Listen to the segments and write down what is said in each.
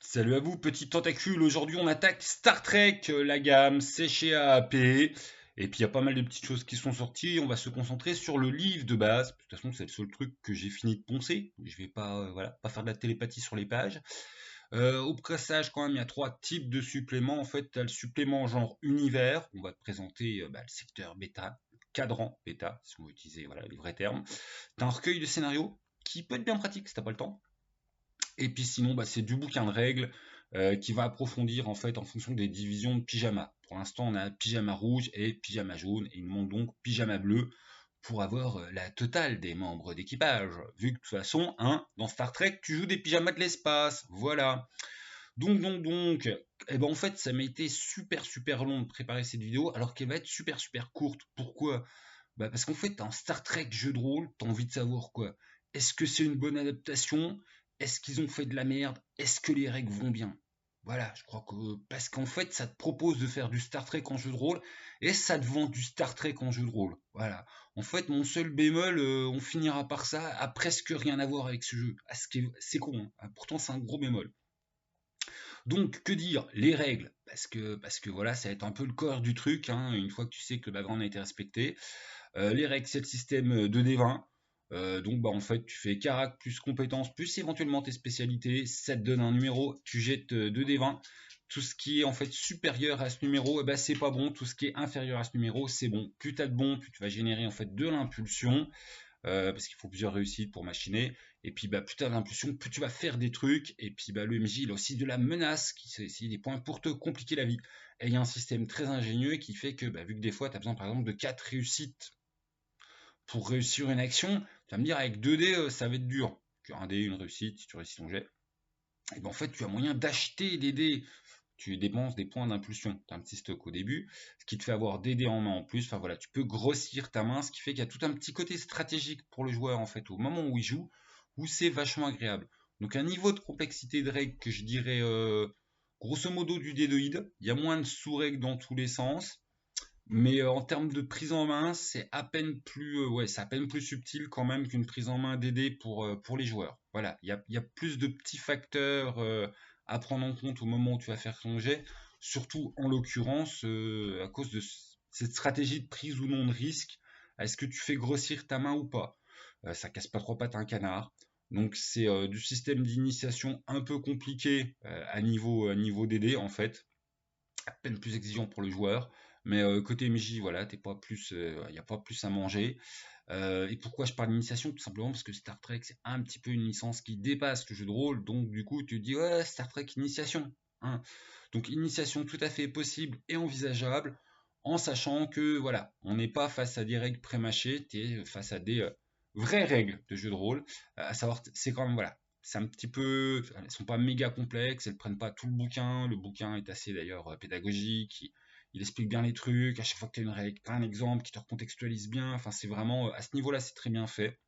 Salut à vous, petit tentacule. Aujourd'hui, on attaque Star Trek, la gamme, c'est chez AAP. Et puis, il y a pas mal de petites choses qui sont sorties. On va se concentrer sur le livre de base. De toute façon, c'est le seul truc que j'ai fini de poncer. Je vais pas, voilà, pas faire de la télépathie sur les pages. Au passage, quand même, il y a trois types de suppléments. En fait, tu as le supplément genre univers. On va te présenter le secteur bêta, cadran bêta, si on veut utiliser voilà, les vrais termes. Tu as un recueil de scénarios qui peut être bien pratique si t'as pas le temps. Et puis sinon, c'est du bouquin de règles qui va approfondir en fait en fonction des divisions de pyjama. Pour l'instant, on a pyjama rouge et pyjama jaune, et il nous manque donc pyjama bleu pour avoir la totale des membres d'équipage. Vu que de toute façon, hein, dans Star Trek, tu joues des pyjamas de l'espace, voilà. Donc, en fait, ça m'a été super long de préparer cette vidéo, alors qu'elle va être super courte. Pourquoi? Parce qu'en fait, un Star Trek jeu de rôle, t'as envie de savoir quoi. Est-ce que c'est une bonne adaptation? Est-ce qu'ils ont fait de la merde? Est-ce que les règles vont bien? Voilà, je crois que parce qu'en fait, ça te propose de faire du Star Trek en jeu de rôle et ça te vend du Star Trek en jeu de rôle. Voilà. En fait, mon seul bémol, on finira par ça, a presque rien à voir avec ce jeu. C'est con, hein. Pourtant c'est un gros bémol. Donc, que dire? Les règles, parce que voilà, ça va être un peu le corps du truc, hein, une fois que tu sais que le background a été respecté. Les règles, c'est le système 2D20. Donc, en fait, tu fais carac plus compétences, plus éventuellement tes spécialités. Ça te donne un numéro, tu jettes 2D20. Tout ce qui est en fait supérieur à ce numéro, c'est pas bon. Tout ce qui est inférieur à ce numéro, c'est bon. Plus tu as de bons, plus tu vas générer en fait de l'impulsion. Parce qu'il faut plusieurs réussites pour machiner. Et puis plus tu as l'impulsion, plus tu vas faire des trucs. Et puis le MJ, il a aussi de la menace, qui c'est essayer des points pour te compliquer la vie. Et il y a un système très ingénieux qui fait que, vu que des fois, tu as besoin par exemple de 4 réussites pour réussir une action, tu vas me dire avec 2 dés, ça va être dur. Tu as un dé, une réussite, si tu réussis ton jet. Et en fait, tu as moyen d'acheter des dés. Tu dépenses des points d'impulsion. Tu as un petit stock au début, ce qui te fait avoir des dés en main en plus. Enfin voilà, tu peux grossir ta main, ce qui fait qu'il y a tout un petit côté stratégique pour le joueur en fait, au moment où il joue, où c'est vachement agréable. Donc un niveau de complexité de règles que je dirais grosso modo du dédoïde. Il y a moins de sous-règles dans tous les sens. Mais en termes de prise en main, c'est à peine plus, ouais, c'est à peine plus subtil quand même qu'une prise en main DD pour les joueurs. Voilà, il y a plus de petits facteurs à prendre en compte au moment où tu vas faire ton jet, surtout en l'occurrence à cause de cette stratégie de prise ou non de risque. Est-ce que tu fais grossir ta main ou pas? Ça casse pas trois pattes à un canard. Donc c'est du système d'initiation un peu compliqué à niveau DD en fait, à peine plus exigeant pour le joueur. Mais côté MJ, voilà, il n'y a pas plus à manger. Et pourquoi je parle d'initiation? Tout simplement parce que Star Trek, c'est un petit peu une licence qui dépasse le jeu de rôle. Donc, du coup, tu te dis, ouais, Star Trek initiation, hein. Donc, initiation tout à fait possible et envisageable, en sachant que, voilà, on n'est pas face à des règles prémâchées, tu es face à des vraies règles de jeu de rôle. À savoir, c'est quand même, voilà, c'est un petit peu, elles sont pas méga complexes, elles prennent pas tout le bouquin. Le bouquin est assez d'ailleurs pédagogique. Il explique bien les trucs. À chaque fois que tu as une règle, tu as un exemple qui te recontextualise bien. Enfin, c'est vraiment à ce niveau-là, c'est très bien fait.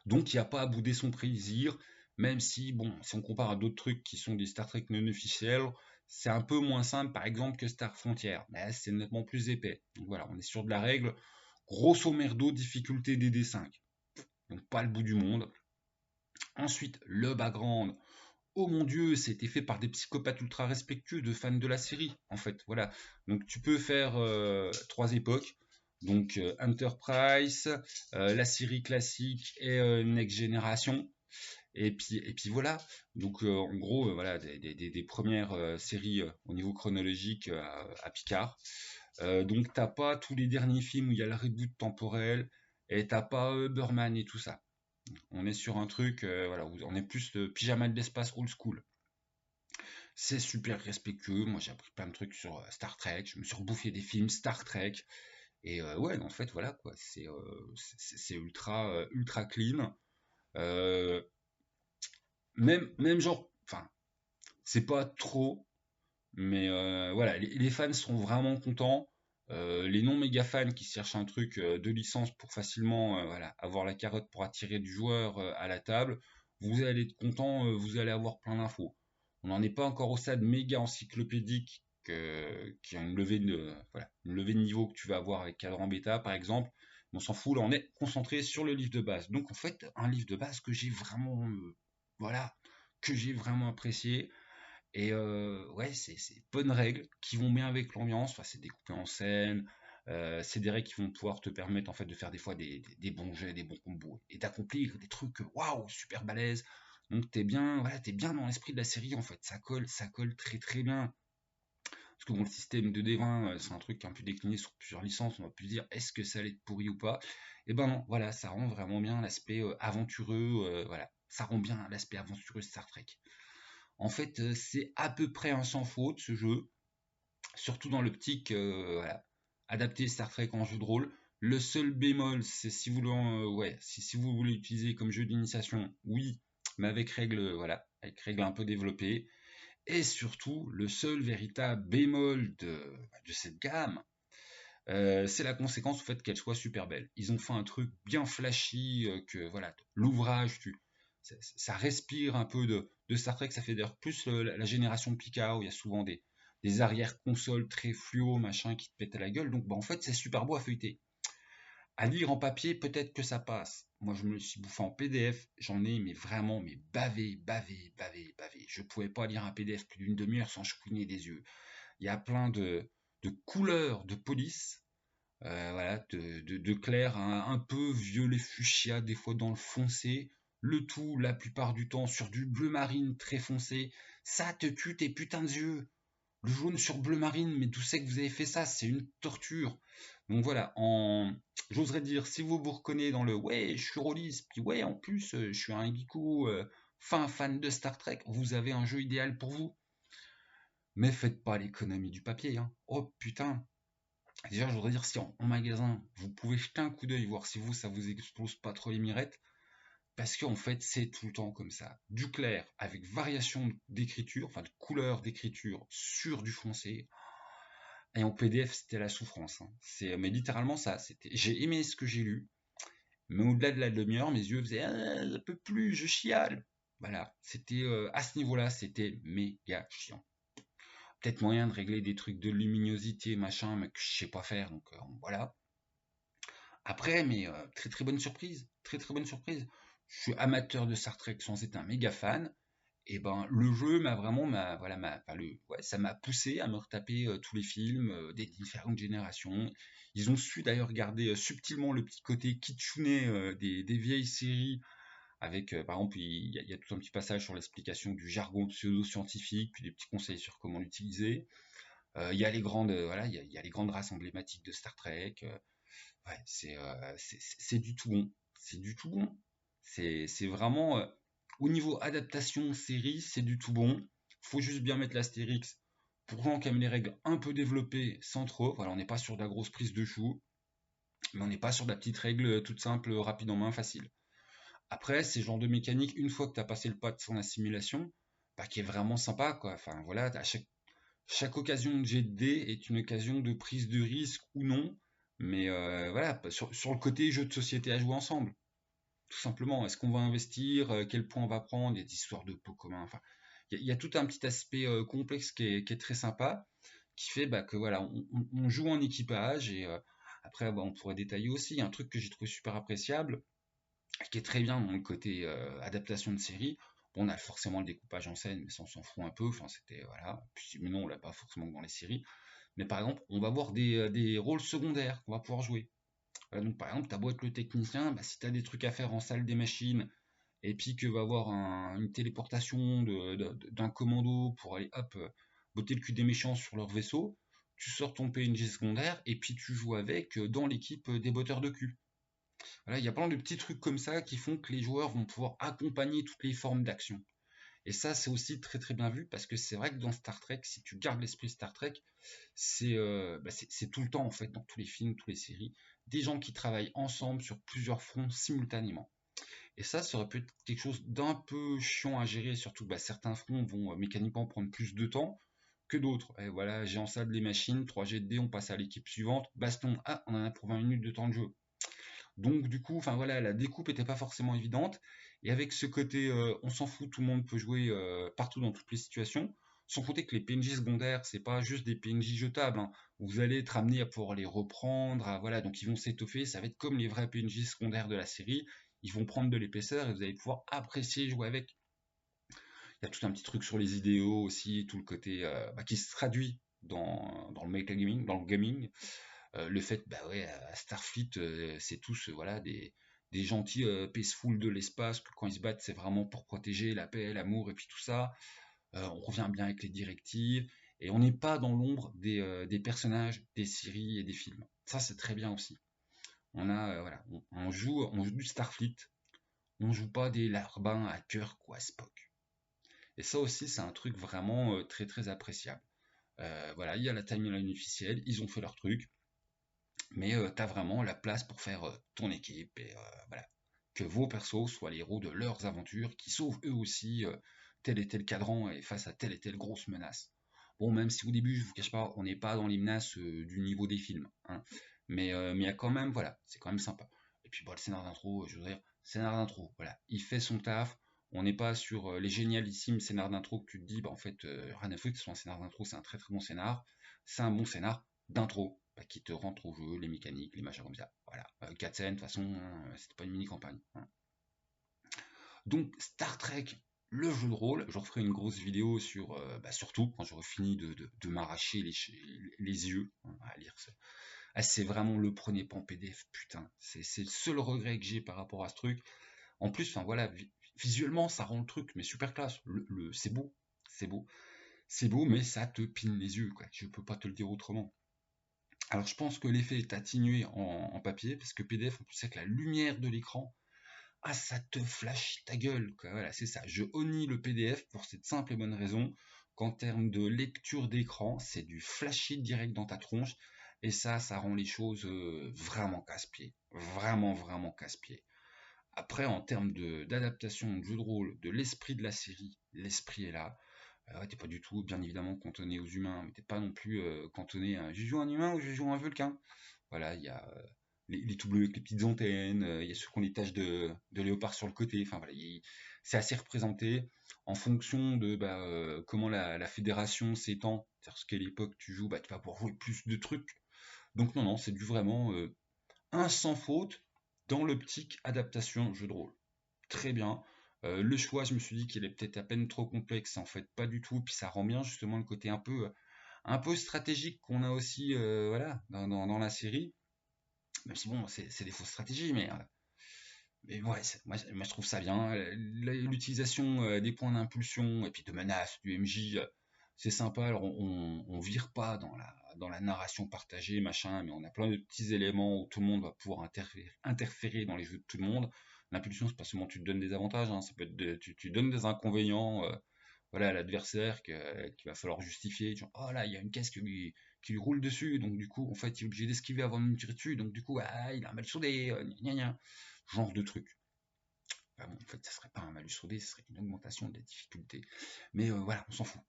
Donc, il n'y a pas à bouder son plaisir, même si, bon, si on compare à d'autres trucs qui sont des Star Trek non officiels, c'est un peu moins simple, par exemple, que Star Frontier. Mais c'est nettement plus épais. Donc voilà, on est sur de la règle. Grosso merdo, difficulté DD5. Donc pas le bout du monde. Ensuite, le background. Oh mon dieu, c'était fait par des psychopathes ultra respectueux de fans de la série, en fait. Voilà. Donc tu peux faire trois époques. Donc Enterprise, la série classique et Next Generation. Et puis voilà. Donc en gros, voilà, des premières séries au niveau chronologique à Picard. Donc t'as pas tous les derniers films où il y a le reboot temporel et t'as pas Burman et tout ça. On est sur un truc, voilà, où on est plus de pyjama de l'espace old school. C'est super respectueux. Moi, j'ai appris plein de trucs sur Star Trek. Je me suis rebouffé des films Star Trek. Et ouais, en fait, voilà quoi. C'est ultra clean. Euh, même genre, enfin, c'est pas trop, mais voilà, les fans seront vraiment contents. Les non méga fans qui cherchent un truc de licence pour facilement voilà, avoir la carotte pour attirer du joueur à la table, vous allez être content, vous allez avoir plein d'infos. On n'en est pas encore au stade méga encyclopédique qui a voilà, une levée de niveau que tu vas avoir avec Cadran Bêta par exemple. Mais on s'en fout, là on est concentré sur le livre de base. Donc en fait, un livre de base que j'ai vraiment voilà, que j'ai vraiment apprécié. Et ouais, c'est bonnes règles qui vont bien avec l'ambiance. Enfin, c'est découpé en scène. C'est des règles qui vont pouvoir te permettre en fait de faire des fois des bons jets, des bons combos et d'accomplir des trucs waouh super balèzes. Donc t'es bien, voilà, t'es bien dans l'esprit de la série en fait. Ça colle très très bien. Parce que bon, le système de D20, c'est un truc qui est un peu décliné sur plusieurs licences. On va plus se dire est-ce que ça allait être pourri ou pas. Et ben non, voilà, ça rend vraiment bien l'aspect aventureux. Voilà, ça rend bien l'aspect aventureux de Star Trek. En fait, c'est à peu près un sans faute ce jeu, surtout dans l'optique voilà, adapter Star Trek en jeu de rôle. Le seul bémol, c'est si vous voulez, ouais, si vous voulez l'utiliser comme jeu d'initiation, oui, mais avec règles, voilà, avec règles un peu développées. Et surtout, le seul véritable bémol de cette gamme, c'est la conséquence au fait qu'elle soit super belle. Ils ont fait un truc bien flashy, que voilà, l'ouvrage, ça respire un peu de Star Trek, ça fait d'ailleurs plus la génération Picard, où il y a souvent des arrière-consoles très fluo, machin, qui te pètent à la gueule, donc bah, en fait c'est super beau à feuilleter. À lire en papier, peut-être que ça passe. Moi, je me le suis bouffé en PDF. J'en ai, mais vraiment, mais bavé. Je pouvais pas lire un PDF plus d'une demi-heure sans chouiner des yeux. Il y a plein de couleurs de police, voilà, de clair, un peu violet fuchsia, des fois dans le foncé. Le tout, la plupart du temps, sur du bleu marine très foncé. Ça te tue tes putains de yeux. Le jaune sur bleu marine, mais d'où c'est que vous avez fait ça? C'est une torture. Donc voilà, j'oserais dire, si vous vous reconnaissez dans le ouais, je suis rôliste, puis ouais, en plus, je suis un geeko fin fan de Star Trek, vous avez un jeu idéal pour vous. Mais faites pas l'économie du papier, hein. Oh putain. Déjà, je voudrais dire, si en magasin, vous pouvez jeter un coup d'œil, voir si vous, ça vous explose pas trop les mirettes. Parce qu'en fait, c'est tout le temps comme ça. Du clair, avec variation d'écriture, enfin de couleur d'écriture sur du foncé. Et en PDF, c'était la souffrance, hein. Mais littéralement ça. J'ai aimé ce que j'ai lu, mais au-delà de la demi-heure, mes yeux faisaient ah, ça peut plus, je chiale. Voilà, c'était à ce niveau-là, c'était méga chiant. Peut-être moyen de régler des trucs de luminosité, machin, mais que je sais pas faire, donc voilà. Après, mais très très bonne surprise, très très bonne surprise. Je suis amateur de Star Trek sans être un méga fan. Et ben le jeu ouais, ça m'a poussé à me retaper tous les films des différentes générations. Ils ont su d'ailleurs garder subtilement le petit côté kitsune des vieilles séries avec par exemple il y a tout un petit passage sur l'explication du jargon pseudo-scientifique puis des petits conseils sur comment l'utiliser. Il y a les grandes voilà il y a les grandes races emblématiques de Star Trek. Ouais, c'est du tout bon. C'est du tout bon. C'est vraiment au niveau adaptation série, c'est du tout bon. Faut juste bien mettre l'astérix pour gens qui aiment les règles un peu développées sans trop. Voilà, on n'est pas sur de la grosse prise de chou, mais on n'est pas sur de la petite règle toute simple, rapide en main, facile. Après, c'est le genre de mécanique, une fois que tu as passé le pas de son assimilation, bah, qui est vraiment sympa, quoi. Enfin, voilà, à chaque occasion de jet de dés est une occasion de prise de risque ou non. Mais voilà, sur le côté jeu de société à jouer ensemble. Tout simplement, est-ce qu'on va investir, quel point on va prendre, il y a des histoires de pots communs. Enfin, il y a tout un petit aspect complexe qui est très sympa, qui fait bah, que voilà, on joue en équipage et après bah, on pourrait détailler aussi un truc que j'ai trouvé super appréciable, qui est très bien dans le côté adaptation de série. Bon, on a forcément le découpage en scène, mais ça on s'en fout un peu. Enfin, c'était voilà. Puis, mais non, on l'a pas forcément dans les séries. Mais par exemple, on va voir des rôles secondaires qu'on va pouvoir jouer. Donc par exemple, t'as beau être le technicien, bah, si t'as des trucs à faire en salle des machines, et puis que va avoir une téléportation d'un commando pour aller hop botter le cul des méchants sur leur vaisseau, tu sors ton PNJ secondaire et puis tu joues avec dans l'équipe des botteurs de cul. Voilà, il y a plein de petits trucs comme ça qui font que les joueurs vont pouvoir accompagner toutes les formes d'action. Et ça, c'est aussi très très bien vu parce que c'est vrai que dans Star Trek, si tu gardes l'esprit Star Trek, c'est tout le temps en fait dans tous les films, toutes les séries, des gens qui travaillent ensemble sur plusieurs fronts simultanément. Et ça aurait pu être quelque chose d'un peu chiant à gérer, surtout que bah, certains fronts vont mécaniquement prendre plus de temps que d'autres. Et voilà, j'ai en salle les machines, 3 G de dés, on passe à l'équipe suivante, baston, ah, on en a pour 20 minutes de temps de jeu. Donc du coup, enfin voilà, la découpe était pas forcément évidente. Et avec ce côté, on s'en fout, tout le monde peut jouer partout dans toutes les situations. Sans compter que les PNJ secondaires, c'est pas juste des PNJ jetables, hein. Vous allez être amené à pouvoir les reprendre, voilà, donc ils vont s'étoffer. Ça va être comme les vrais PNJ secondaires de la série. Ils vont prendre de l'épaisseur et vous allez pouvoir apprécier jouer avec. Il Il y a tout un petit truc sur les idéaux aussi, tout le côté qui se traduit dans le metagaming, dans le gaming. Le fait, bah ouais, à Starfleet, c'est tous voilà des gentils peaceful de l'espace, que quand ils se battent, c'est vraiment pour protéger la paix, l'amour et puis tout ça. On revient bien avec les directives et on n'est pas dans l'ombre des personnages des séries et des films. Ça, c'est très bien aussi. On a voilà, on joue du Starfleet, on joue pas des larbins à Kirk ou à Spock. Et ça aussi, c'est un truc vraiment très très appréciable. Voilà, il y a la timeline officielle, ils ont fait leur truc, mais tu as vraiment la place pour faire ton équipe et voilà, que vos persos soient les héros de leurs aventures, qui sauvent eux aussi tel et tel cadran et face à telle et telle grosse menace. Bon, même si au début, je vous cache pas, on n'est pas dans les menaces du niveau des films, hein, mais il y a quand même, voilà, c'est quand même sympa. Et puis bon, le scénar d'intro, je veux dire, scénar d'intro, voilà, il fait son taf. On n'est pas sur les génialissimes scénars d'intro que tu te dis, bah en fait, rien à foutre, un scénar d'intro, c'est un très très bon scénar. C'est un bon scénar d'intro qui te rentre au jeu, les mécaniques, les machins comme ça. Voilà, 4 scènes, de toute façon, hein, c'était pas une mini-campagne, hein. Donc, Star Trek, le jeu de rôle, je referai une grosse vidéo sur, surtout quand j'aurai fini de m'arracher les yeux hein, à lire ça. Ah, c'est vraiment le prenez pas en PDF, putain. C'est le seul regret que j'ai par rapport à ce truc. En plus, enfin voilà, visuellement, ça rend le truc, mais super classe. C'est beau, c'est beau. C'est beau, mais ça te pine les yeux, quoi. Je peux pas te le dire autrement. Alors je pense que l'effet est atténué en papier, parce que PDF, en plus avec la lumière de l'écran, ah ça te flash ta gueule, quoi. Voilà, c'est ça. Je honnie le PDF pour cette simple et bonne raison qu'en termes de lecture d'écran, c'est du flashy direct dans ta tronche, et ça rend les choses vraiment casse-pied. Vraiment, vraiment casse-pied. Après, en termes d'adaptation de jeu de rôle, de l'esprit de la série, l'esprit est là. Ouais, t'es pas du tout, bien évidemment, cantonné aux humains, mais t'es pas non plus cantonné à je joue un humain ou je joue un vulcain. Voilà, il y a les tout bleus avec les petites antennes, il y a ceux qui ont les taches de léopard sur le côté, enfin voilà, c'est assez représenté en fonction de comment la fédération s'étend, c'est-à-dire ce qu'à l'époque tu joues, tu vas pouvoir jouer plus de trucs. Donc non, non, c'est du vraiment un sans faute dans l'optique adaptation jeu de rôle. Très bien. Le choix, je me suis dit qu'il est peut-être à peine trop complexe, en fait, pas du tout. Puis ça rend bien justement le côté un peu stratégique qu'on a aussi, voilà, dans la série. Même si bon, c'est des fausses stratégies, mais ouais, moi je trouve ça bien. L'utilisation des points d'impulsion et puis de menace du MJ, c'est sympa. Alors on vire pas dans la narration partagée, machin, mais on a plein de petits éléments où tout le monde va pouvoir interférer dans les jeux de tout le monde. L'impulsion, c'est pas seulement tu te donnes des avantages, hein, ça peut être tu donnes des inconvénients voilà, à l'adversaire qu'il va falloir justifier. Genre, oh là, il y a une caisse qui lui roule dessus, donc du coup, en fait, il est obligé d'esquiver avant de me tirer dessus, donc du coup, ah, il a un mal soudé, gna gna. Genre de truc. Enfin bon, en fait, ça serait pas un malus soudé, ce serait une augmentation de la difficulté. Mais voilà, on s'en fout.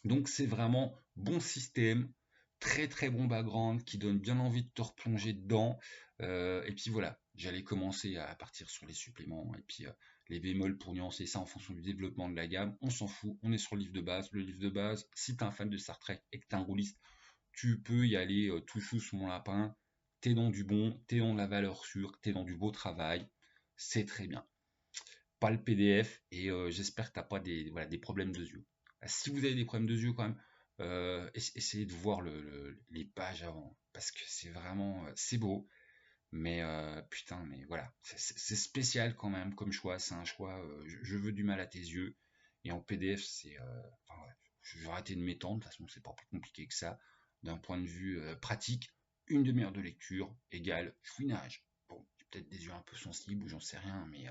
Donc c'est vraiment bon système, très très bon background qui donne bien envie de te replonger dedans. Et puis voilà, j'allais commencer à partir sur les suppléments et puis les bémols pour nuancer ça en fonction du développement de la gamme. On s'en fout, on est sur le livre de base. Le livre de base, si t'es un fan de Star Trek et que t'es un rôliste, tu peux y aller tout chou sous mon lapin. T'es dans du bon, t'es dans de la valeur sûre, t'es dans du beau travail. C'est très bien. Pas le PDF et j'espère que t'as pas voilà, des problèmes de yeux. Si vous avez des problèmes de yeux quand même, essayez de voir les pages avant parce que c'est vraiment c'est beau, mais putain, mais voilà, c'est spécial quand même comme choix. C'est un choix. Je veux du mal à tes yeux et en PDF c'est. Enfin, ouais, je vais arrêter de m'étendre. De toute façon, c'est pas plus compliqué que ça. D'un point de vue pratique, une demi-heure de lecture égale fouinage. Bon, j'ai peut-être des yeux un peu sensibles ou j'en sais rien, mais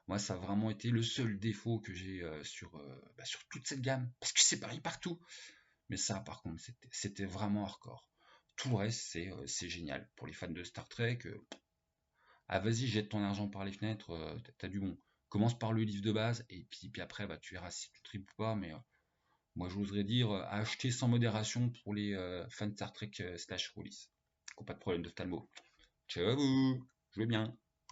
moi, ça a vraiment été le seul défaut que j'ai sur toute cette gamme, parce que c'est pareil partout. Mais ça, par contre, c'était vraiment hardcore. Tout le reste, c'est génial. Pour les fans de Star Trek, ah vas-y, jette ton argent par les fenêtres, t'as du bon. Commence par le livre de base, et puis après, tu verras si tu tripes ou pas, mais moi, j'oserais dire à acheter sans modération pour les fans de Star Trek slash Rollis. Qui n'ont pas de problème d'ophtalmo. Ciao à vous, jouez bien.